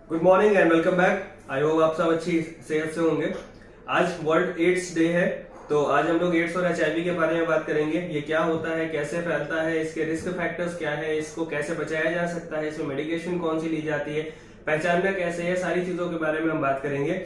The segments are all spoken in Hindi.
Good morning and welcome back. I hope आप सब अच्छी सेहत से होंगे। आज वर्ल्ड एड्स डे है, तो आज हम लोग एड्स और एचआईवी के बारे में बात करेंगे। ये क्या होता है, कैसे फैलता है, इसके रिस्क फैक्टर्स क्या है, इसको कैसे बचाया जा सकता है, इसमें मेडिकेशन कौन सी ली जाती है, पहचानना कैसे है, सारी चीजों के बारे में हम बात करेंगे।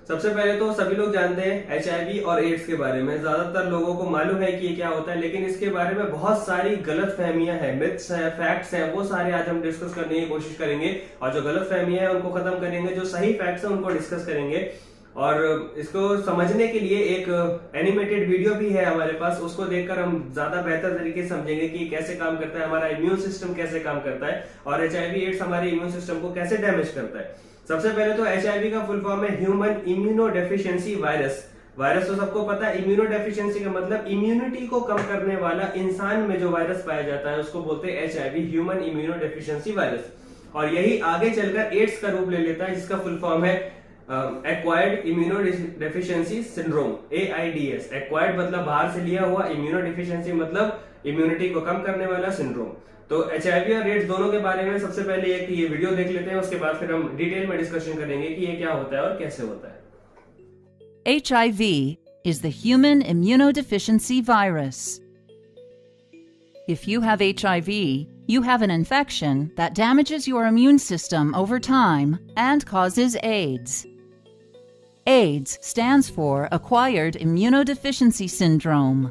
सबसे पहले तो सभी लोग जानते हैं एचआईवी और एड्स के बारे में, ज्यादातर लोगों को मालूम है कि ये क्या होता है, लेकिन इसके बारे में बहुत सारी गलत फहमियां हैं, मिथ्स हैं, फैक्ट्स हैं, वो सारे आज हम डिस्कस करने की कोशिश करेंगे। और जो गलत फहमियां हैं उनको खत्म करेंगे, जो सही फैक्ट्स हैं उनको डिस्कस करेंगे। और इसको समझने के लिए एक एनिमेटेड वीडियो भी है हमारे पास, उसको देखकर हम ज्यादा बेहतर तरीके से समझेंगे कि कैसे काम करता है, हमारा इम्यून सिस्टम कैसे काम करता है और एचआईवी एड्स हमारे इम्यून सिस्टम को कैसे डैमेज करता है। सबसे पहले तो एचआईवी का फुल फॉर्म है human immuno deficiency virus. Virus तो सबको पता है, इम्यूनो डेफिशिएंसी का मतलब इम्यूनिटी को कम करने वाला इंसान में जो वायरस पाया जाता है उसको बोलते हैं HIV, human immuno deficiency virus. और यही आगे चलकर एड्स का रूप ले लेता है, जिसका फुल फॉर्म है acquired immuno deficiency syndrome, AIDS. Acquired मतलब बाहर से लिया हुआ, इम्यूनो डेफिशिएंसी मतलब इम्यूनिटी को कम करने वाला सिंड्रोम। तो एचआईवी और एड्स दोनों के बारे में सबसे पहले एक ये वीडियो देख लेते हैं, उसके बाद फिर हम डिटेल में डिस्कशन करेंगे कि ये क्या होता है और कैसे होता है। HIV is the human immunodeficiency virus. If you have HIV, you have an infection that damages your immune system over time and causes AIDS. AIDS stands for Acquired Immunodeficiency Syndrome.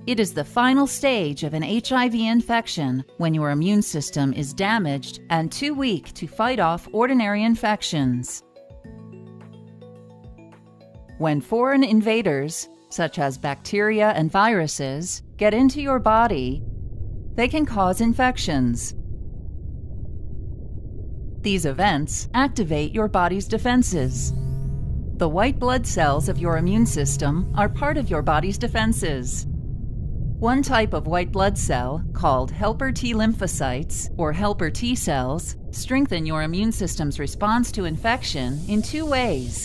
It is the final stage of an HIV infection when your immune system is damaged and too weak to fight off ordinary infections. When foreign invaders, such as bacteria and viruses, get into your body, they can cause infections. These events activate your body's defenses. The white blood cells of your immune system are part of your body's defenses. One type of white blood cell, called helper T lymphocytes or helper T cells, strengthen your immune system's response to infection in two ways.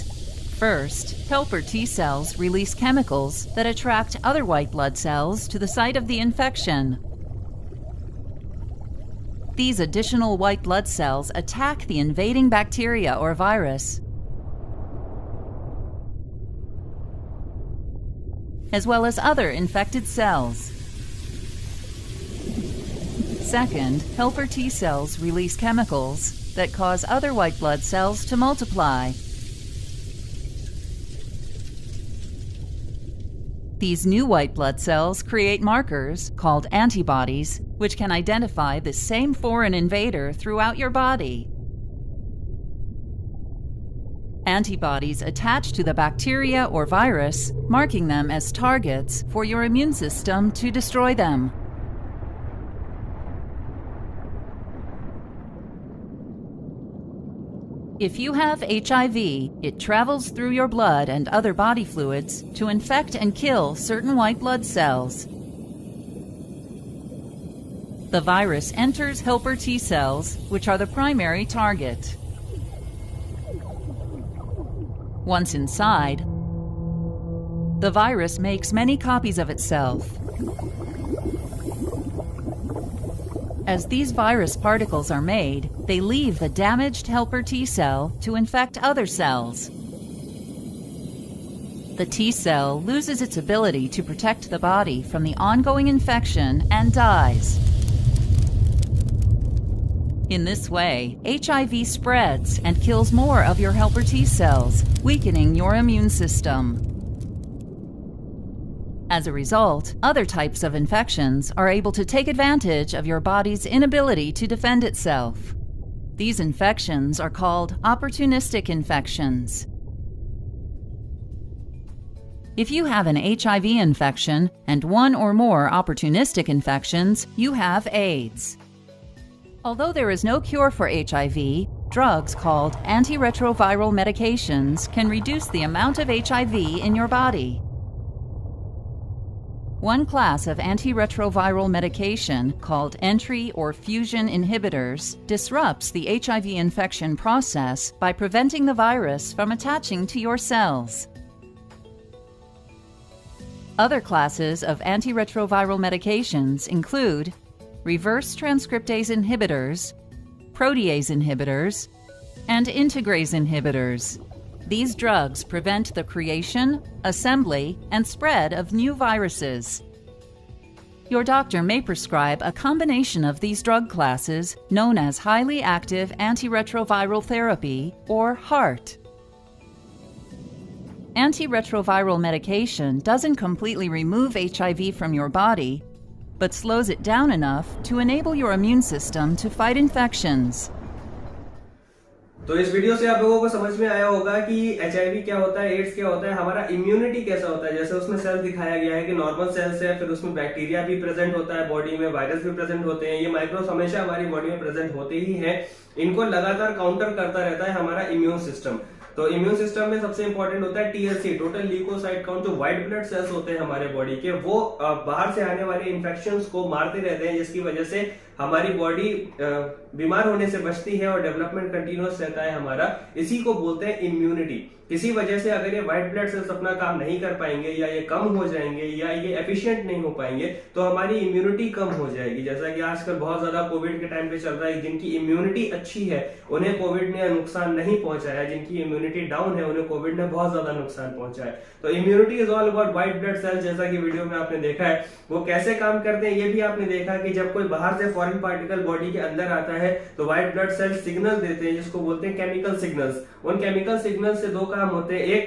First, helper T cells release chemicals that attract other white blood cells to the site of the infection. These additional white blood cells attack the invading bacteria or virus, as well as other infected cells. Second, helper T cells release chemicals that cause other white blood cells to multiply. These new white blood cells create markers called antibodies, which can identify the same foreign invader throughout your body. Antibodies attach to the bacteria or virus, marking them as targets for your immune system to destroy them. If you have HIV, it travels through your blood and other body fluids to infect and kill certain white blood cells. The virus enters helper T cells, which are the primary target. Once inside, the virus makes many copies of itself. As these virus particles are made, they leave the damaged helper T cell to infect other cells. The T cell loses its ability to protect the body from the ongoing infection and dies. In this way, HIV spreads and kills more of your helper T cells, weakening your immune system. As a result, other types of infections are able to take advantage of your body's inability to defend itself. These infections are called opportunistic infections. If you have an HIV infection and one or more opportunistic infections, you have AIDS. Although there is no cure for HIV, drugs called antiretroviral medications can reduce the amount of HIV in your body. One class of antiretroviral medication, called entry or fusion inhibitors, disrupts the HIV infection process by preventing the virus from attaching to your cells. Other classes of antiretroviral medications include reverse transcriptase inhibitors, protease inhibitors, and integrase inhibitors. These drugs prevent the creation, assembly, and spread of new viruses. Your doctor may prescribe a combination of these drug classes known as highly active antiretroviral therapy, or HAART. Antiretroviral medication doesn't completely remove HIV from your body, but slows it down enough to enable your immune system to fight infections. तो इस वीडियो से आप लोगों को समझ में आया होगा कि HIV क्या होता है, एड्स क्या होता है, हमारा इम्यूनिटी कैसा होता है। जैसे उसमें सेल दिखाया गया है कि नॉर्मल सेल्स है, फिर उसमें बैक्टीरिया भी प्रेजेंट होता है बॉडी में, वायरस भी प्रेजेंट होते हैं। ये माइक्रोब्स हमेशा हमारी बॉडी में प्रेजेंट होते ही हैं। इनको लगातार काउंटर करता रहता है हमारा इम्यून सिस्टम। तो इम्यून सिस्टम में सबसे इंपॉर्टेंट होता है TLC, टोटल ल्यूकोसाइट काउंट। जो व्हाइट ब्लड सेल्स होते हैं हमारे बॉडी के, वो बाहर से आने वाले इंफेक्शंस को मारते रहते हैं, जिसकी वजह से हमारी बॉडी बीमार होने से बचती है और डेवलपमेंट कंटिन्यूअस रहता है हमारा। इसी को बोलते हैं इम्यूनिटी। किसी वजह से अगर ये व्हाइट ब्लड सेल्स अपना काम नहीं कर पाएंगे, या ये कम हो जाएंगे, या ये एफिशिएंट नहीं हो पाएंगे, तो हमारी इम्यूनिटी कम हो जाएगी। जैसा कि आजकल बहुत ज्यादा कोविड के टाइम पे चल रहा है, जिनकी इम्यूनिटी अच्छी है उन्हें कोविड ने नुकसान नहीं पहुंचाया, जिनकी इम्यूनिटी डाउन है उन्हें कोविड ने बहुत ज्यादा नुकसान पहुंचाया। तो immunity is all about white blood cells. जैसा कि वीडियो में आपने देखा है वो कैसे काम करते हैं, ये भी आपने देखा कि जब कोई बाहर से फॉरेन पार्टिकल बॉडी के अंदर आता है तो व्हाइट ब्लड सेल्स सिग्नल देते हैं, जिसको बोलते हैं केमिकल सिग्नल्स। उन केमिकल सिग्नल से दो काम होते हैं।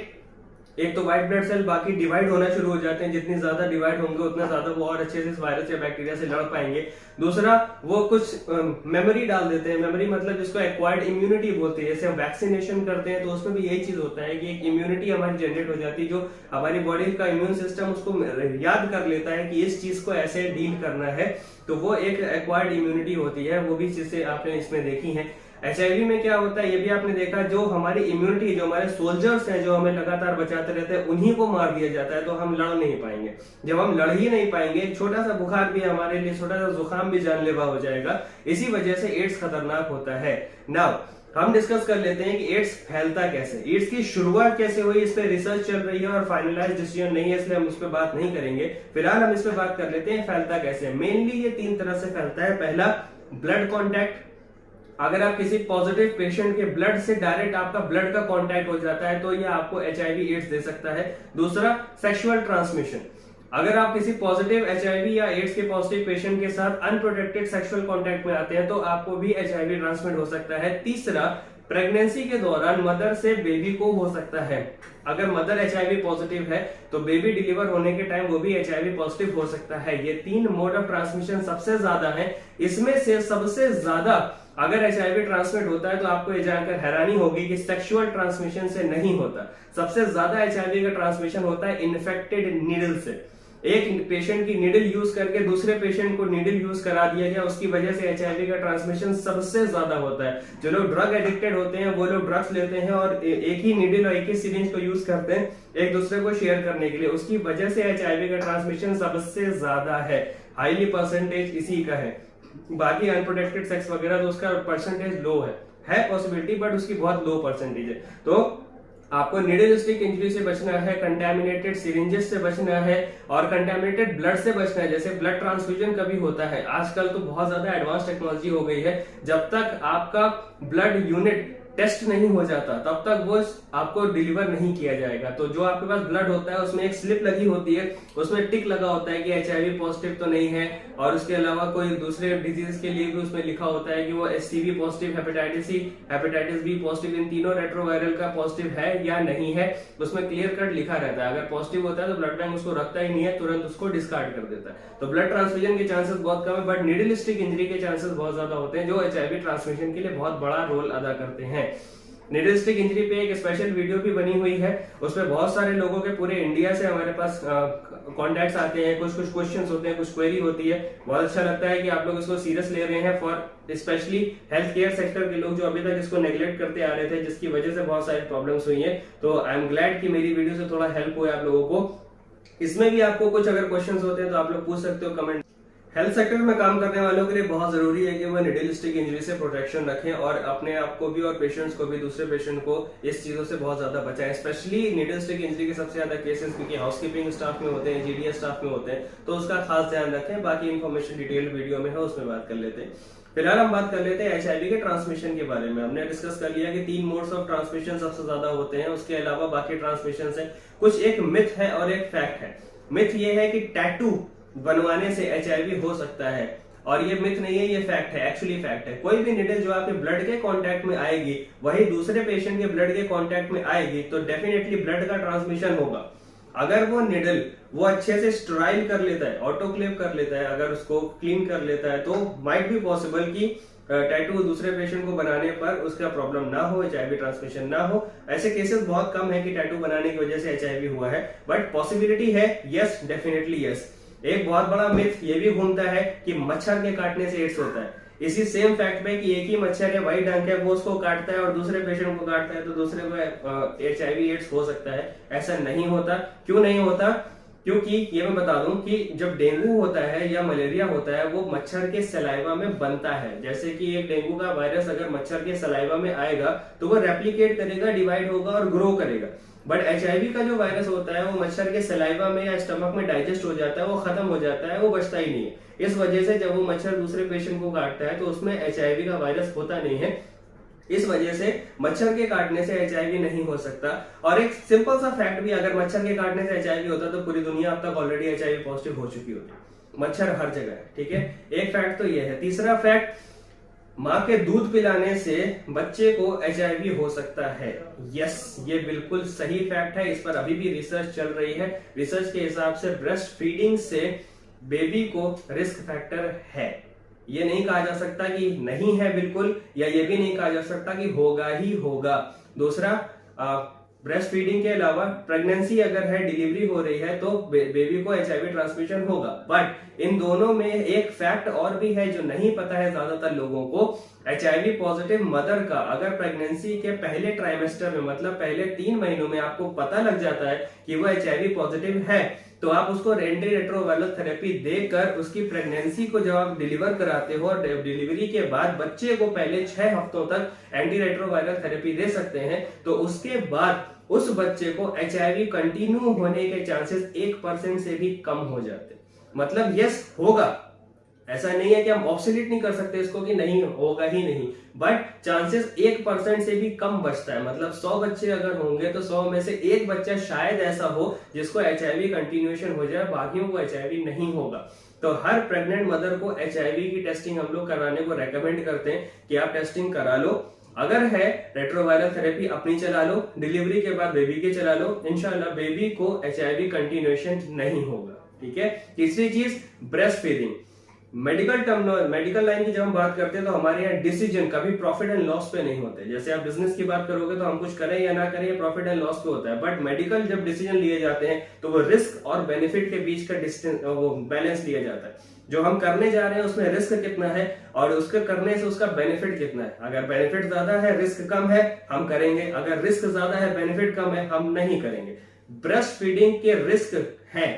एक तो व्हाइट ब्लड सेल बाकी डिवाइड होना शुरू हो जाते हैं। जितनी ज्यादा डिवाइड होंगे उतना ज्यादा वो और अच्छे से इस वायरस या बैक्टीरिया से लड़ पाएंगे। दूसरा, वो कुछ मेमोरी डाल देते हैं। मेमोरी मतलब जिसको एक्वायर्ड इम्यूनिटी बोलते हैं। जैसे हम वैक्सीनेशन करते हैं तो उसमें भी यही चीज होता है कि एक इम्यूनिटी हमारी जनरेट हो जाती है, जो हमारी बॉडी का इम्यून सिस्टम उसको याद कर लेता है कि इस चीज को ऐसे डील करना है। तो वो एक एक्वायर्ड इम्यूनिटी होती है। वो भी चीजें आपने इसमें देखी है। HIV में क्या होता है ये भी आपने देखा, जो हमारी इम्यूनिटी, जो हमारे सोल्जर्स हैं जो हमें लगातार बचाते रहते हैं, उन्हीं को मार दिया जाता है। तो हम लड़ नहीं पाएंगे। जब हम लड़ ही नहीं पाएंगे, छोटा सा बुखार भी हमारे लिए, छोटा सा जुकाम भी जानलेवा हो जाएगा। इसी वजह से एड्स खतरनाक होता है। नाउ हम डिस्कस कर लेते हैं कि एड्स फैलता कैसे, एड्स की शुरुआत कैसे हुई। इस पे रिसर्च चल रही है और फाइनलाइज डिसीजन नहीं है, इसलिए हम इस पे बात नहीं करेंगे। फिलहाल हम इस पे बात कर लेते हैं फैलता कैसे। मेनली ये 3 तरह से फैलता है। पहला, ब्लड कॉन्टैक्ट। अगर आप किसी पॉजिटिव पेशेंट के ब्लड से डायरेक्ट आपका ब्लड का कांटेक्ट हो जाता है तो ये आपको HIV एड्स दे सकता है। दूसरा, सेक्सुअल ट्रांसमिशन। अगर आप किसी पॉजिटिव HIV या एड्स के पॉजिटिव पेशेंट के साथ अनप्रोटेक्टेड सेक्सुअल कांटेक्ट में आते हैं तो आपको भी HIV ट्रांसमिट हो सकता है। तीसरा, प्रेगनेंसी के दौरान मदर से बेबी को हो सकता है। अगर मदर HIV पॉजिटिव है तो बेबी डिलीवर होने के टाइम वो भी HIV पॉजिटिव हो सकता है। ये 3 मोड ऑफ ट्रांसमिशन सबसे ज्यादा है। इसमें से सबसे ज्यादा अगर HIV ट्रांसमिट होता है तो आपको ये जानकर हैरानी होगी कि सेक्सुअल ट्रांसमिशन से नहीं होता। सबसे ज्यादा HIV का ट्रांसमिशन होता है इन्फेक्टेड नीडल से। एक पेशेंट की नीडल यूज करके दूसरे पेशेंट को नीडल यूज करा दिया गया, उसकी वजह से HIV का ट्रांसमिशन सबसे ज्यादा होता है। जो लोग ड्रग एडिक्टेड होते हैं वो लोग ड्रग्स लेते हैं और एक ही नीडल और एक ही सिरिंज को यूज करते हैं एक दूसरे को शेयर करने के लिए, उसकी वजह से HIV का ट्रांसमिशन सबसे ज्यादा है। हाईली परसेंटेज इसी का है। बाकी अनप्रोटेक्टेड सेक्स वगैरह तो उसका परसेंटेज लो है पॉसिबिलिटी, बट उसकी बहुत लो परसेंटेज है। तो आपको नीडल स्टिक इंजरी से बचना है, कंटेमिनेटेड सिरिंजेस से बचना है और कंटेमिनेटेड ब्लड से बचना है। जैसे ब्लड ट्रांसफ्यूजन कभी होता है, आजकल तो बहुत ज्यादा एडवांस टेक्नोलॉजी हो गई है। जब तक आपका ब्लड यूनिट टेस्ट नहीं हो जाता तब तक वो आपको डिलीवर नहीं किया जाएगा। तो जो आपके पास ब्लड होता है उसमें एक स्लिप लगी होती है, उसमें टिक लगा होता है कि HIV पॉजिटिव तो नहीं है, और उसके अलावा कोई दूसरे डिजीज के लिए भी उसमें लिखा होता है कि वो HCV positive, hepatitis C, hepatitis B positive, इन तीनों रेट्रोवायरल का पॉजिटिव है या नहीं है, उसमें क्लियर कट लिखा रहता है। अगर पॉजिटिव होता है तो ब्लड बैंक उसको रखता ही नहीं है, तुरंत उसको डिस्कार्ड कर देता है। तो ब्लड ट्रांसफ्यूजन के चांसेस बहुत कम है, बट नीडल स्टिक इंजरी के चांसेस बहुत ज्यादा होते हैं, जो HIV ट्रांसमिशन के लिए बहुत बड़ा रोल अदा करते हैं। नीडल स्टिक इंजरी पे एक स्पेशल वीडियो भी बनी हुई है, उसमें बहुत सारे लोगों के पूरे इंडिया से हमारे पास कॉन्टैक्ट्स आते हैं, कुछ क्वेश्चंस होते हैं, कुछ क्वेरी होती है। बहुत अच्छा लगता है कि आप लोग इसको सीरियस ले रहे हैं, for specially health care sector के लोग जो अभी तक इसको नेग्लेक्ट करते आ रहे थे, जिसकी वजह से बहुत सारी प्रॉब्लम्स हुई है। तो आई एम ग्लैड कि मेरी वीडियो से थोड़ा हेल्प हुआ आप लोगों को। इसमें भी आपको कुछ अगर क्वेश्चंस होते हैं तो आप लोग पूछ सकते हो कमेंट। हेल्थ सेक्टर में काम करने वालों के लिए बहुत जरूरी है कि वो नीडल स्टिक इंजरी से प्रोटेक्शन रखें और अपने आप को भी और पेशेंट्स को भी, दूसरे पेशेंट को इस चीजों से बहुत ज्यादा बचाएं। स्पेशली नीडल स्टिक इंजरी के सबसे ज्यादा केसेस क्योंकि हाउसकीपिंग स्टाफ में होते हैं, GDS स्टाफ में होते हैं, तो उसका खास ध्यान रखें। बाकी इन्फॉर्मेशन डिटेल वीडियो में है, उसमें बात कर लेते हैं। फिलहाल हम बात कर लेते हैं एचआईवी के ट्रांसमिशन के बारे में। हमने डिस्कस कर लिया कि 3 मोड्स ऑफ ट्रांसमिशन सबसे ज्यादा होते हैं, उसके अलावा बाकी ट्रांसमिशन है। कुछ एक मिथ है और एक फैक्ट है। मिथ ये है कि टैटू बनवाने से एचआईवी हो सकता है, और ये मिथ नहीं है, ये फैक्ट है, एक्चुअली फैक्ट है। कोई भी निडल जो आपके ब्लड के कांटेक्ट में आएगी वही दूसरे पेशेंट के ब्लड के कांटेक्ट में आएगी तो डेफिनेटली ब्लड का ट्रांसमिशन होगा। अगर वो निडल वो अच्छे से स्टेराइल कर लेता है, ऑटोक्लेव कर लेता है, अगर उसको क्लीन कर लेता है, तो माइट बी पॉसिबल कि टैटू दूसरे पेशेंट को बनाने पर उसका प्रॉब्लम ना हो, एचआईवी ट्रांसमिशन ना हो। ऐसे केसेस बहुत कम है कि टैटू बनाने की वजह से एचआईवी हुआ है, बट पॉसिबिलिटी है, यस, डेफिनेटली यस। एक बहुत बड़ा मिथ ये भी घूमता है कि मच्छर के काटने से एड्स होता है। इसी सेम फैक्ट में कि एक ही मच्छर है, वही डंक है, वो उसको काटता है और दूसरे पेशेंट को काटता है तो दूसरे को एचआईवी एड्स हो सकता है। ऐसा नहीं होता। क्यों नहीं होता? क्योंकि ये मैं बता दूं कि जब डेंगू होता है या मलेरिया होता है वो मच्छर के सलाइवा में बनता है। जैसे कि एक डेंगू का वायरस अगर मच्छर के सलाइवा में आएगा तो वो रेप्लिकेट करेगा, डिवाइड होगा और ग्रो करेगा। बट एचआईवी का जो वायरस होता है वो मच्छर के सलाइवा में या स्टमक में डाइजेस्ट हो जाता है, वो खत्म हो जाता है, वो बचता ही नहीं है। इस वजह से जब वो मच्छर दूसरे पेशेंट को काटता है तो उसमें एचआईवी का वायरस होता नहीं है। इस वजह से मच्छर के काटने से एचआईवी नहीं हो सकता। और एक सिंपल सा फैक्ट भी, अगर मच्छर के काटने से एचआईवी होता तो पूरी दुनिया अब तक ऑलरेडी एचआईवी पॉजिटिव हो चुकी होती। मच्छर हर जगह है, ठीक है। एक फैक्ट तो ये है। तीसरा फैक्ट, माँ के दूध पिलाने से बच्चे को एचआईवी हो सकता है। यस, ये बिल्कुल सही फैक्ट है। इस पर अभी भी रिसर्च चल रही है। रिसर्च के हिसाब से ब्रेस्ट फीडिंग से बेबी को रिस्क फैक्टर है। ये नहीं कहा जा सकता कि नहीं है बिल्कुल, या ये भी नहीं कहा जा सकता कि होगा ही होगा। दूसरा, ब्रेस्ट फीडिंग के अलावा प्रेगनेंसी अगर है, डिलीवरी हो रही है तो बेबी को एचआईवी ट्रांसमिशन होगा। बट इन दोनों में एक फैक्ट और भी है जो नहीं पता है ज्यादातर लोगों को। एचआईवी पॉजिटिव मदर का अगर प्रेगनेंसी के पहले ट्राइमेस्टर में, मतलब पहले 3 महीनों में आपको पता लग जाता है कि वो एचआईवी पॉजिटिव है, तो आप उसको एंटी रेट्रोवायरल थेरेपी देकर उसकी प्रेगनेंसी को जब आप डिलीवर कराते हो और डिलीवरी के बाद बच्चे को पहले 6 हफ्तों तक एंटी रेट्रोवायरल थेरेपी दे सकते हैं, तो उसके बाद उस बच्चे को एचआईवी कंटिन्यू होने के चांसेस 1% से भी कम हो जाते। मतलब यस, होगा। ऐसा नहीं है कि हम ऑब्सोल्यूट नहीं कर सकते इसको कि नहीं होगा ही नहीं, बट चांसेस 1% से भी कम बचता है। मतलब 100 बच्चे अगर होंगे तो 100 में से 1 बच्चा शायद ऐसा हो जिसको एचआईवी कंटिन्यूएशन हो जाए, बाकियों को एचआईवी नहीं होगा। तो हर प्रेग्नेंट मदर को एचआईवी की टेस्टिंग हम लोग कराने को रेकमेंड करते हैं कि आप टेस्टिंग करा लो। अगर है रेट्रोवायरल थेरेपी अपनी चला लो, डिलीवरी के बाद बेबी के चला लो, इंशाल्लाह बेबी को एचआईवी कंटिन्यूएशन नहीं होगा, ठीक है। तीसरी चीज, ब्रेस्ट फीडिंग। मेडिकल लाइन की जब हम बात करते हैं तो हमारे यहाँ डिसीजन कभी प्रॉफिट एंड लॉस पे नहीं होते। जैसे आप बिजनेस की बात करोगे तो हम कुछ करें या ना करें, प्रॉफिट एंड लॉस पे होता है। बट मेडिकल जब डिसीजन लिए जाते हैं तो वो रिस्क और बेनिफिट के बीच का डिस्टेंस, वो बैलेंस लिया जाता है। जो हम करने जा रहे हैं उसमें रिस्क कितना है और उसके करने से उसका बेनिफिट कितना है। अगर बेनिफिट ज्यादा है, रिस्क कम है, हम करेंगे। अगर रिस्क ज्यादा है, बेनिफिट कम है, हम नहीं करेंगे। ब्रेस्ट फीडिंग के रिस्क है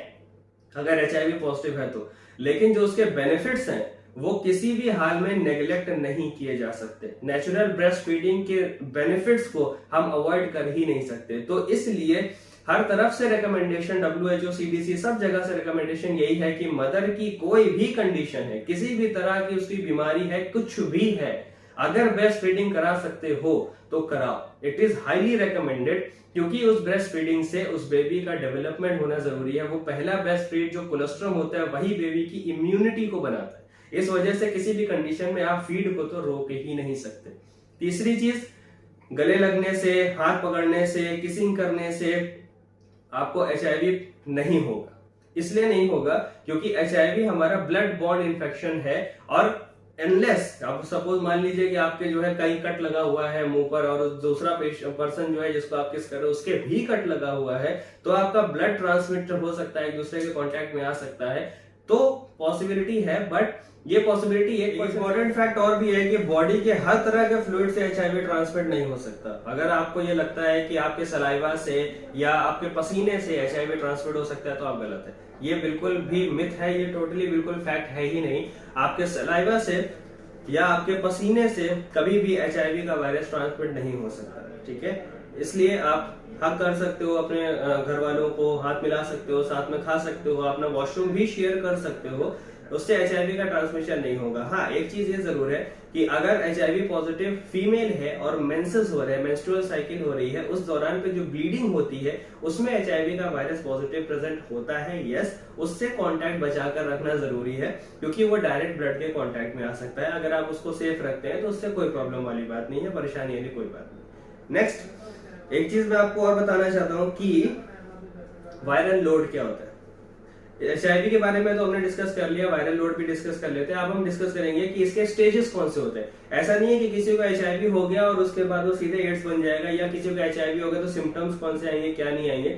अगर एचआईवी पॉजिटिव है तो, लेकिन जो उसके बेनिफिट्स हैं वो किसी भी हाल में नेग्लेक्ट नहीं किए जा सकते। नेचुरल ब्रेस्ट फीडिंग के बेनिफिट्स को हम अवॉइड कर ही नहीं सकते। तो इसलिए हर तरफ से रिकमेंडेशन, WHO, CDC, सब जगह से रिकमेंडेशन यही है कि मदर की कोई भी कंडीशन है, किसी भी तरह की उसकी बीमारी है, कुछ भी है, अगर ब्रेस्ट फीडिंग करा सकते हो तो कराओ। इट इज हाईली रिकमेंडेड, क्योंकि उस ब्रेस्ट फीडिंग से उस बेबी का डेवलपमेंट होना जरूरी है। वो पहला ब्रेस्ट फीड जो कोलेस्ट्रॉल होता है वही बेबी की इम्यूनिटी को बनाता है। इस वजह से किसी भी कंडीशन में आप फीड को तो रोक ही नहीं सकते। तीसरी चीज, गले लगने से, हाथ पकड़ने से, किसिंग करने से आपको एचआईवी नहीं होगा। इसलिए नहीं होगा क्योंकि एचआईवी हमारा ब्लड बॉर्न इन्फेक्शन है, और अनलेस आप सपोज मान लीजिए कि आपके जो है कहीं कट लगा हुआ है मुंह पर और दूसरा पर्सन जो है जिसको आप किस कर रहे हो उसके भी कट लगा हुआ है, तो आपका ब्लड ट्रांसमिटर हो सकता है, एक दूसरे के कांटेक्ट में आ सकता है। तो पॉसिबिलिटी है, बट ये पॉसिबिलिटी एक इंपॉर्टेंट फैक्ट और भी है कि बॉडी के हर तरह के फ्लूइड से एचआईवी ट्रांसमिट नहीं हो सकता। अगर आपको ये लगता है कि आपके सलाइवा से या आपके पसीने से एचआईवी ट्रांसमिट हो सकता है तो आप गलत है। ये बिल्कुल भी मिथ है, ये टोटली बिल्कुल फैक्ट है ही नहीं। आपके सलाइवा से या आपके पसीने से कभी भी एचआईवी का वायरस ट्रांसमिट नहीं हो सकता, ठीक है। इसलिए आप हक कर सकते हो अपने घर वालों को, हाथ मिला सकते हो, साथ में खा सकते हो, अपना वॉशरूम भी शेयर कर सकते हो। उससे HIV का ट्रांसमिशन नहीं होगा। हाँ, एक चीज ये जरूर है कि अगर HIV पॉजिटिव फीमेल है और मेंसेस हो रहे हैं, मेंस्ट्रुअल साइकिल हो रही है, उस दौरान पे जो ब्लीडिंग होती है उसमें HIV का वायरस पॉजिटिव प्रेजेंट होता है। यस, उससे कांटेक्ट बचाकर रखना जरूरी है क्योंकि वो डायरेक्ट ब्लड के कांटेक्ट में आ सकता है। अगर आप उसको सेफ रखते हैं तो उससे कोई प्रॉब्लम वाली बात नहीं है, परेशानी वाली कोई बात नहीं। नेक्स्ट एक चीज मैं आपको और बताना चाहता हूं कि वायरल लोड क्या होता है। HIV के बारे में तो हमने डिस्कस कर लिया, वायरल लोड भी डिस्कस कर लेते हैं। अब हम डिस्कस करेंगे कि इसके स्टेजेस कौन से होते हैं। ऐसा नहीं है कि किसी को HIV हो गया और उसके बाद वो सीधे एड्स बन जाएगा, या किसी को HIV हो गया तो सिम्टम्स कौन से आएंगे क्या नहीं आएंगे।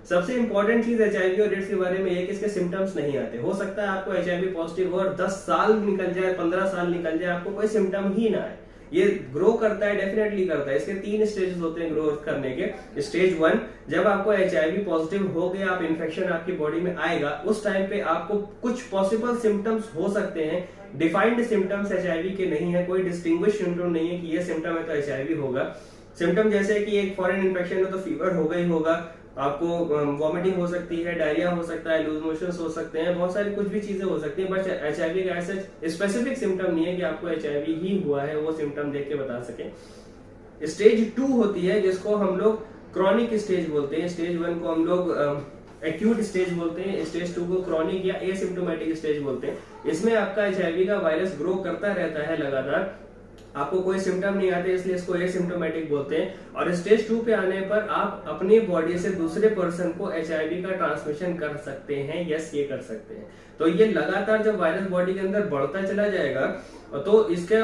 सबसे इंपॉर्टेंट चीज HIV और एड्स के बारे में ये कि इसके सिम्टम्स नहीं आते। हो सकता है आपको HIV पॉजिटिव हो और 10 साल निकल जाए, 15 साल निकल जाए, आपको कोई सिम्टम ही ना आए। ये ग्रो करता है, डेफिनेटली करता है। इसके 3 स्टेजेस होते हैं ग्रोथ करने के। स्टेज 1, जब आपको HIV पॉजिटिव हो गया, आप इन्फेक्शन आपकी बॉडी में आएगा, उस टाइम पे आपको कुछ पॉसिबल सिम्टम्स हो सकते हैं। डिफाइंड सिम्टम्स HIV के नहीं है, कोई डिस्टिंग्विश सिम्टम नहीं है कि ये सिम्टम है तो HIV होगा। सिम्टम जैसे कि एक फॉरेन इन्फेक्शन है तो फीवर होगा ही होगा, आपको वॉमिटिंग हो सकती है, डायरिया हो सकता है, लूज मोशंस हो सकते हैं, बहुत सारी कुछ भी चीजें हो सकती हैं। बट HIV का ऐसा स्पेसिफिक सिम्टम नहीं है कि आपको HIV ही हुआ है, वो सिम्टम देख के बता सके। स्टेज 2 होती है जिसको हम लोग क्रॉनिक स्टेज बोलते हैं। स्टेज 1 को हम लोग एक्यूट स्टेज बोलते हैं, स्टेज 2 को क्रॉनिक या एसिम्प्टोमेटिक स्टेज बोलते हैं। इसमें आपका HIV का वायरस ग्रो करता रहता है लगातार, आपको कोई सिम्टम नहीं आते, इसलिए इसको एसिम्प्टोमेटिक बोलते हैं। और स्टेज 2 पे आने पर आप अपनी बॉडी से दूसरे पर्सन को HIV का ट्रांसमिशन कर सकते हैं। यस, ये कर सकते हैं। तो ये लगातार जब वायरस बॉडी के अंदर बढ़ता चला जाएगा तो इसका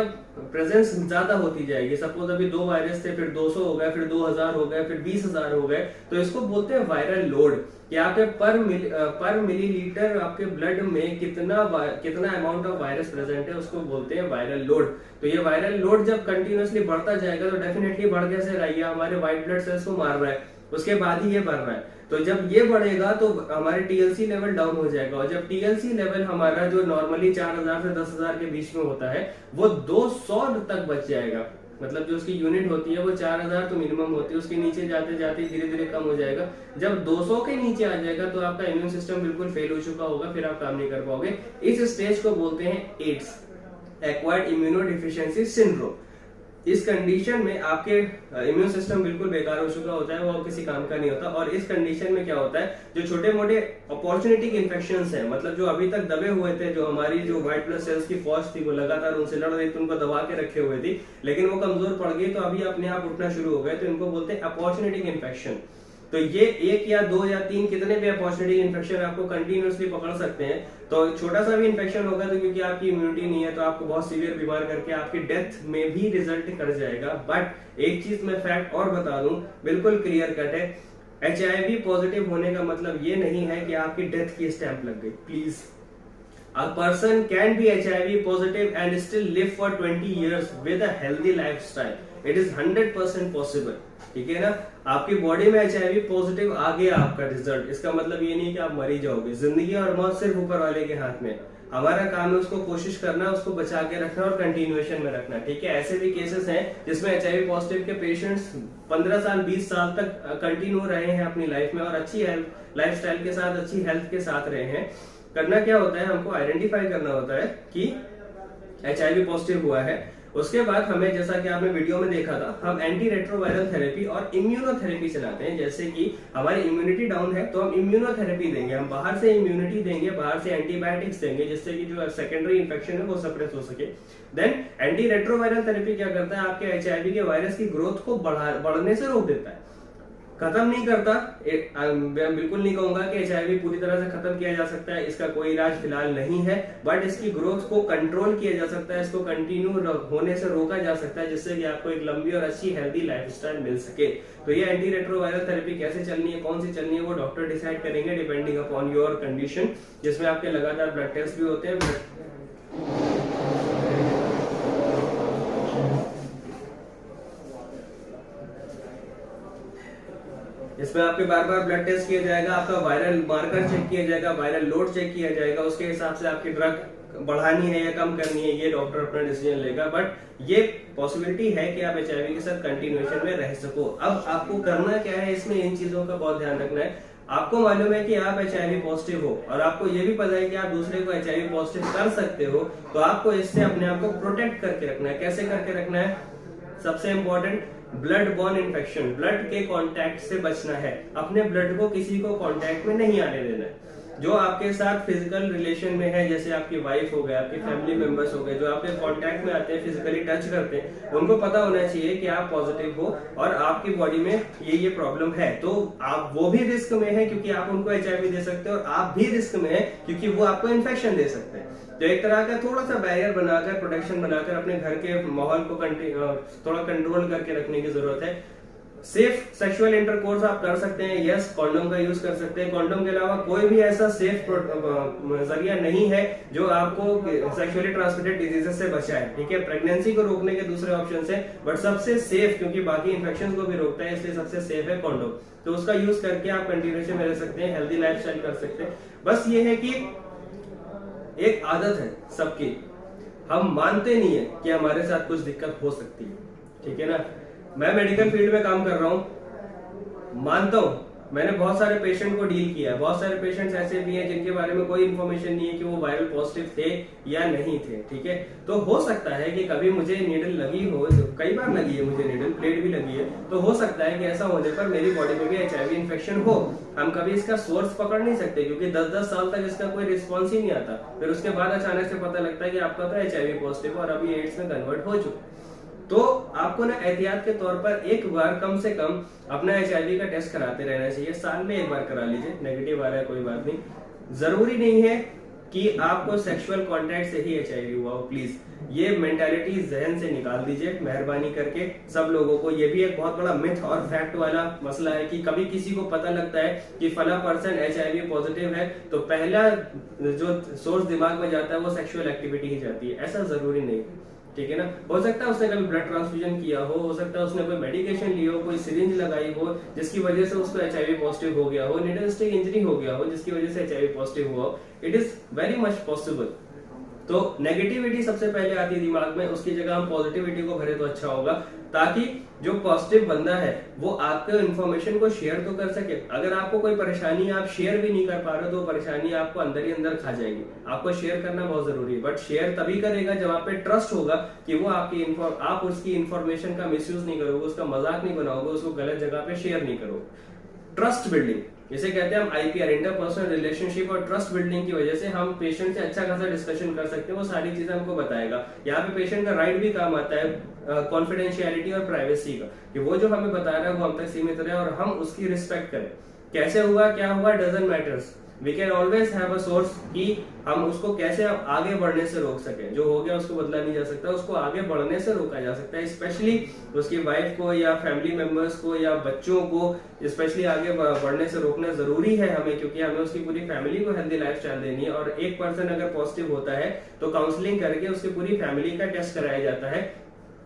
प्रेजेंस ज्यादा होती जाएगी। सपोज अभी 2 वायरस थे, फिर 200 हो गए, फिर 2000 हो गए, फिर 20,000 हो गए, तो इसको बोलते हैं वायरल लोड। यहाँ पे पर मिलीलीटर आपके ब्लड में कितना अमाउंट ऑफ वायरस प्रेजेंट है उसको बोलते हैं वायरल लोड। तो ये वायरल लोड जब कंटिन्यूअसली बढ़ता जाएगा तो डेफिनेटली बढ़ कैसे रहा है, हमारे व्हाइट ब्लड सेल्स को मार रहा है, उसके बाद ही ये बढ़ रहा है। तो जब ये बढ़ेगा तो हमारे TLC लेवल डाउन हो जाएगा, और जब TLC लेवल हमारा जो नॉर्मली 4000 से 10,000 के बीच में होता है वो 200 तक बच जाएगा। मतलब जो उसकी यूनिट होती है वो 4000 तो मिनिमम होती है, उसके नीचे जाते जाते धीरे धीरे कम हो जाएगा। जब 200 के नीचे आ जाएगा तो आपका इम्यून सिस्टम बिल्कुल फेल हो चुका होगा, फिर आप काम नहीं कर पाओगे। इस स्टेज को बोलते हैं एड्स, एक्वायर्ड इम्यूनोडेफिशिएंसी सिंड्रोम। इस कंडीशन में आपके इम्यून सिस्टम बिल्कुल बेकार हो चुका होता है, वो किसी काम का नहीं होता। और इस कंडीशन में क्या होता है, जो छोटे मोटे अपॉर्चुनिटी इन्फेक्शंस हैं, मतलब जो अभी तक दबे हुए थे, जो हमारी जो व्हाइट ब्लड सेल्स की फौज थी वो लगातार उनसे लड़ रही थी, उनको दबा के रखे हुए थी, लेकिन वो कमजोर पड़ गई तो अभी अपने आप उठना शुरू हो गए, तो इनको बोलते हैं अपॉर्चुनिटी इन्फेक्शन। तो ये 1 या 2 या 3 कितने भी अपॉर्चुनिटी इन्फेक्शन आपको कंटिन्यूअसली पकड़ सकते हैं। तो छोटा सा भी इन्फेक्शन होगा तो क्योंकि आपकी इम्यूनिटी नहीं है तो आपको बहुत सीवियर बीमार करके आपकी डेथ में भी रिजल्ट कर जाएगा। बट एक चीज मैं फैक्ट और बता दूं, बिल्कुल क्लियर कट है, HIV पॉजिटिव होने का मतलब ये नहीं है कि आपकी डेथ की स्टैंप लग गई। Please, a person can be HIV positive and still live for 20 years with a healthy lifestyle. It is 100% possible. ठीक है ना, आपकी बॉडी में HIV पॉजिटिव आ गया आपका रिजल्ट, इसका मतलब ये नहीं कि आप मर ही जाओगे। जिंदगी और मौत सिर्फ ऊपर वाले के हाथ में। हमारा काम है उसको कोशिश करना, उसको बचा के रखना और कंटिन्यूएशन में रखना। ठीक है, ऐसे भी केसेस हैं जिसमें HIV पॉजिटिव के पेशेंट्स 15 साल 20 साल तक कंटिन्यू रहे हैं अपनी लाइफ में और अच्छी लाइफस्टाइल के साथ, अच्छी हेल्थ के साथ रहे हैं। करना क्या होता है, हमको आइडेंटिफाई करना होता है कि HIV पॉजिटिव हुआ है। उसके बाद हमें, जैसा कि आपने वीडियो में देखा था, हम एंटी रेट्रोवायरल थेरेपी और इम्यूनोथेरेपी चलाते हैं। जैसे कि हमारी इम्यूनिटी डाउन है तो हम इम्यूनोथेरेपी देंगे, हम बाहर से इम्यूनिटी देंगे, बाहर से एंटीबायोटिक्स देंगे जिससे कि जो सेकेंडरी इन्फेक्शन है वो सप्रेस हो सके। देन एंटी रेट्रोवायरल थेरेपी क्या करता है, आपके HIV के वायरस की ग्रोथ को बढ़ने से रोक देता है, खत्म नहीं करता। मैं बिल्कुल नहीं कहूंगा कि HIV पूरी तरह से खत्म किया जा सकता है, इसका कोई इलाज फिलहाल नहीं है, बट इसकी ग्रोथ को कंट्रोल किया जा सकता है, इसको कंटिन्यू होने से रोका जा सकता है जिससे कि आपको एक लंबी और अच्छी हेल्दी लाइफस्टाइल मिल सके। तो ये एंटी रेट्रोवायरल थेरेपी कैसे चलनी है, कौन सी चलनी है, वो डॉक्टर डिसाइड करेंगे डिपेंडिंग अपॉन योर कंडीशन, जिसमें आपके लगातार ब्लड टेस्ट भी होते हैं। इसमें आपके बार बार ब्लड टेस्ट किया जाएगा, आपका वायरल मार्कर चेक किया जाएगा, वायरल लोड चेक किया जाएगा, उसके हिसाब से आपकी ड्रग बढ़ानी है या कम करनी है ये डॉक्टर अपना डिसीजन लेगा। बट ये पॉसिबिलिटी है कि आप HIV के साथ कंटिन्यूएशन में रह सको। अब आपको करना क्या है, इसमें इन चीजों का बहुत ध्यान रखना है। आपको मालूम है कि आप HIV पॉजिटिव हो और आपको ये भी पता है कि आप दूसरे को HIV पॉजिटिव कर सकते हो, तो आपको इससे अपने आप को प्रोटेक्ट करके रखना है। कैसे करके रखना है? सबसे important, blood born infection, blood के कांटेक्ट से बचना है। अपने ब्लड को किसी को कांटेक्ट में नहीं आने देना है। जो आपके साथ फिजिकल रिलेशन में है, जैसे आपकी वाइफ हो गए, आपके फैमिली मेंबर्स हो गए, जो आपके कांटेक्ट में आते हैं, फिजिकली टच करते हैं, उनको पता होना चाहिए कि आप पॉजिटिव हो और आपकी बॉडी में ये प्रॉब्लम है। तो आप वो भी रिस्क में है क्योंकि आप उनको HIV दे सकते हो, और आप भी रिस्क में है क्योंकि वो आपको इन्फेक्शन दे सकते हैं। तो एक तरह का थोड़ा सा बैरियर बनाकर, प्रोटेक्शन बनाकर अपने घर के माहौल को थोड़ा कंट्रोल करके रखने की जरूरत है। सेफ सेक्सुअल इंटरकोर्स आप कर सकते हैं, यस, कॉन्डोम का यूज कर सकते हैं। कॉन्डोम के अलावा कोई भी ऐसा सेफ जरिया नहीं है जो आपको सेक्सुअली ट्रांसमिटेड डिजीजेस से बचाए, ठीक है। प्रेगनेंसी को रोकने के दूसरे ऑप्शन है, बट सबसे सेफ, क्योंकि बाकी इन्फेक्शन को भी रोकता है, इसलिए सबसे सेफ है कॉन्डोम। तो उसका यूज करके आप कंटिन्यूएशन में रह सकते हैं, हेल्दी लाइफस्टाइल कर सकते हैं। बस ये है कि एक आदत है सबकी, हम मानते नहीं है कि हमारे साथ कुछ दिक्कत हो सकती है, ठीक है ना। मैं मेडिकल फील्ड में काम कर रहा हूं, मानता हूं, मैंने बहुत सारे पेशेंट को डील किया है। बहुत सारे पेशेंट्स ऐसे भी हैं जिनके बारे में कोई इन्फॉर्मेशन नहीं है कि वो वायरल पॉजिटिव थे या नहीं थे, ठीक है। तो हो सकता है कि कभी मुझे नीडल लगी हो, कई बार लगी है मुझे नीडल, प्लेट भी लगी है, तो हो सकता है कि ऐसा होने पर मेरी बॉडी में भी HIV इन्फेक्शन हो। हम कभी इसका सोर्स पकड़ नहीं सकते क्योंकि 10-10 साल तक इसका कोई रिस्पॉन्स ही नहीं आता। फिर उसके बाद अचानक से पता लगता है कि आपका तो HIV पॉजिटिव और अभी एड्स में कन्वर्ट हो चुका है। तो आपको ना एहतियात के तौर पर एक बार कम से कम अपना HIV का टेस्ट कराते रहना चाहिए। साल में एक बार करा लीजिए, नेगेटिव आ रहा है कोई बात नहीं। जरूरी नहीं है कि आपको सेक्सुअल कांटेक्ट से ही HIV हुआ हो, प्लीज ये मेंटालिटी जहन से निकाल दीजिए मेहरबानी करके। सब लोगों को, ये भी एक बहुत बड़ा मिथ और फैक्ट वाला मसला है कि कभी किसी को पता लगता है कि फला पर्सन HIV पॉजिटिव है तो पहला जो सोर्स दिमाग में जाता है वो सेक्सुअल एक्टिविटी ही जाती है। ऐसा जरूरी नहीं, ठीक है ना। हो सकता है उसने कभी ब्लड ट्रांसफ्यूजन किया हो सकता है उसने कोई मेडिकेशन ली हो, कोई सिरिंज लगाई हो जिसकी वजह से उसको HIV पॉजिटिव हो गया हो, नीडल स्टिक इंजरी हो गया हो जिसकी वजह से HIV पॉजिटिव हुआ हो। It is very much possible. तो नेगेटिविटी सबसे पहले आती है दिमाग में, उसकी जगह हम पॉजिटिविटी को भरे तो अच्छा होगा, ताकि जो पॉजिटिव बंदा है वो आपके इन्फॉर्मेशन को शेयर तो कर सके। अगर आपको कोई परेशानी आप शेयर भी नहीं कर पा रहे तो परेशानी आपको अंदर ही अंदर खा जाएगी। आपको शेयर करना बहुत जरूरी है, बट शेयर तभी करेगा जब आप पे ट्रस्ट होगा कि वो आप उसकी इन्फॉर्मेशन का मिसयूज नहीं करोगे, उसका मजाक नहीं बनाओगे, उसको गलत जगह पे शेयर नहीं करोगे। ट्रस्ट बिल्डिंग इसे कहते हैं हम IPR, इंटरपर्सनल रिलेशनशिप, और ट्रस्ट बिल्डिंग की वजह से हम पेशेंट से अच्छा खासा डिस्कशन कर सकते हैं। वो सारी चीजें हमको बताएगा। यहाँ पे पेशेंट का राइट भी काम आता है कॉन्फिडेंशियलिटी और प्राइवेसी का, कि वो जो हमें बता रहा है वो हम तक सीमित रहे और हम उसकी रिस्पेक्ट करें। कैसे हुआ क्या हुआ doesn't matters, we can always have a source कि हम उसको कैसे आगे बढ़ने से रोक सके। जो हो गया उसको बदला नहीं जा सकता, उसको आगे बढ़ने से रोका जा सकता है। स्पेशली उसकी वाइफ को या फैमिली मेंबर्स को या बच्चों को स्पेशली आगे बढ़ने से रोकना जरूरी है हमें, क्योंकि हमें उसकी पूरी फैमिली को हेल्दी लाइफस्टाइल देनी है। और एक पर्सन अगर पॉजिटिव होता है तो काउंसलिंग करके उसकी पूरी फैमिली का टेस्ट कराया जाता है,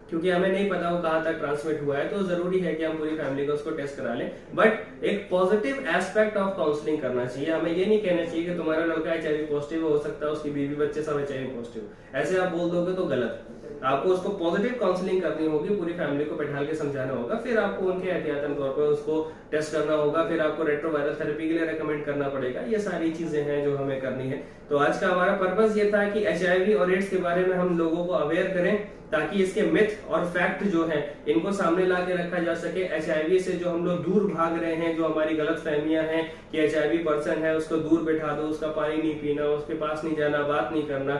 क्योंकि हमें नहीं पता वो कहाँ तक ट्रांसमिट हुआ है। तो जरूरी है कि हम पूरी फैमिली को उसको टेस्ट करा लें। बट एक पॉजिटिव एस्पेक्ट ऑफ काउंसलिंग करना चाहिए। हमें ये नहीं कहना चाहिए कि तुम्हारा लड़का HIV पॉजिटिव हो सकता है उसकी बीवी बच्चे सब HIV पॉजिटिव। ऐसे आप बोल दोगे तो गलत। आपको उसको पॉजिटिव काउंसलिंग करनी होगी, पूरी फैमिली को बैठा के समझाना होगा, फिर आपको उनके एहतियातन तौर पर उसको टेस्ट करना होगा, फिर आपको रेट्रोवायरल थेरेपी के लिए रेकमेंड करना पड़ेगा। ये सारी चीजें हैं जो हमें करनी है। तो आज का हमारा पर्पस ये था कि HIV और एड्स के बारे में हम लोगों को अवेयर करें, ताकि इसके मिथ और फैक्ट जो है इनको सामने ला के रखा जा सके। HIV से जो हम लोग दूर भाग रहे हैं, जो हमारी गलत फहमियां हैं कि HIV पर्सन है उसको दूर बैठा दो, उसका पानी नहीं पीना, उसके पास नहीं जाना, बात नहीं करना,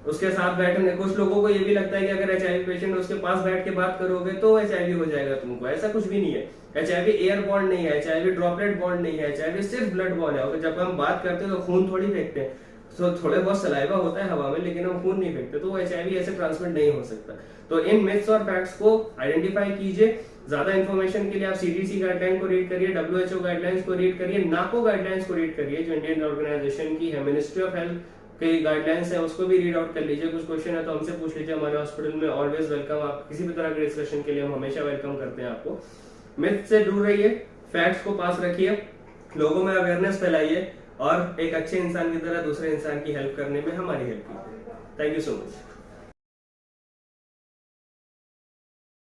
उसके साथ बैठने। कुछ लोगों को ये भी लगता है कि अगर HIV पेशेंट है उसके पास बैठ के बात करोगे तो HIV हो जाएगा तुमको। ऐसा कुछ भी नहीं है। HIV एयर बॉन्ड नहीं है, HIV ड्रॉपलेट बॉन्ड नहीं है, HIV सिर्फ ब्लड बॉन्ड है। जब हम बात करते हैं तो खून थोड़ी फेंकते हैं, तो थोड़े बहुत सलाइवा होता है हवा में, लेकिन हम खून नहीं फेंकते, तो HIV ऐसे ट्रांसमिट नहीं हो सकता। तो इन मिथ्स और फैक्ट्स को आइडेंटिफाई कीजिए। ज्यादा इन्फॉर्मेशन के लिए आप CDC गाइडलाइन को रीड करिए, WHO गाइडलाइंस को रीड करिए, NAPO गाइडलाइंस को रीड करिए जो इंडियन ऑर्गेनाइजेशन की है, मिनिस्ट्री ऑफ हेल्थ की गाइडलाइंस है, उसको भी रीड आउट कर लीजिए। कुछ क्वेश्चन है तो हमसे पूछ लीजिए, हमारे हॉस्पिटल में ऑलवेज वेलकम। आप किसी भी तरह के डिस्कशन के लिए हम हमेशा वेलकम करते हैं आपको। मिथ से दूर रहिए, फैक्ट्स को पास रखिए, लोगों में अवेयरनेस फैलाइए और एक अच्छे इंसान की तरह दूसरे इंसान की हेल्प करने में हमारी हेल्प कीजिए। Thank you so much.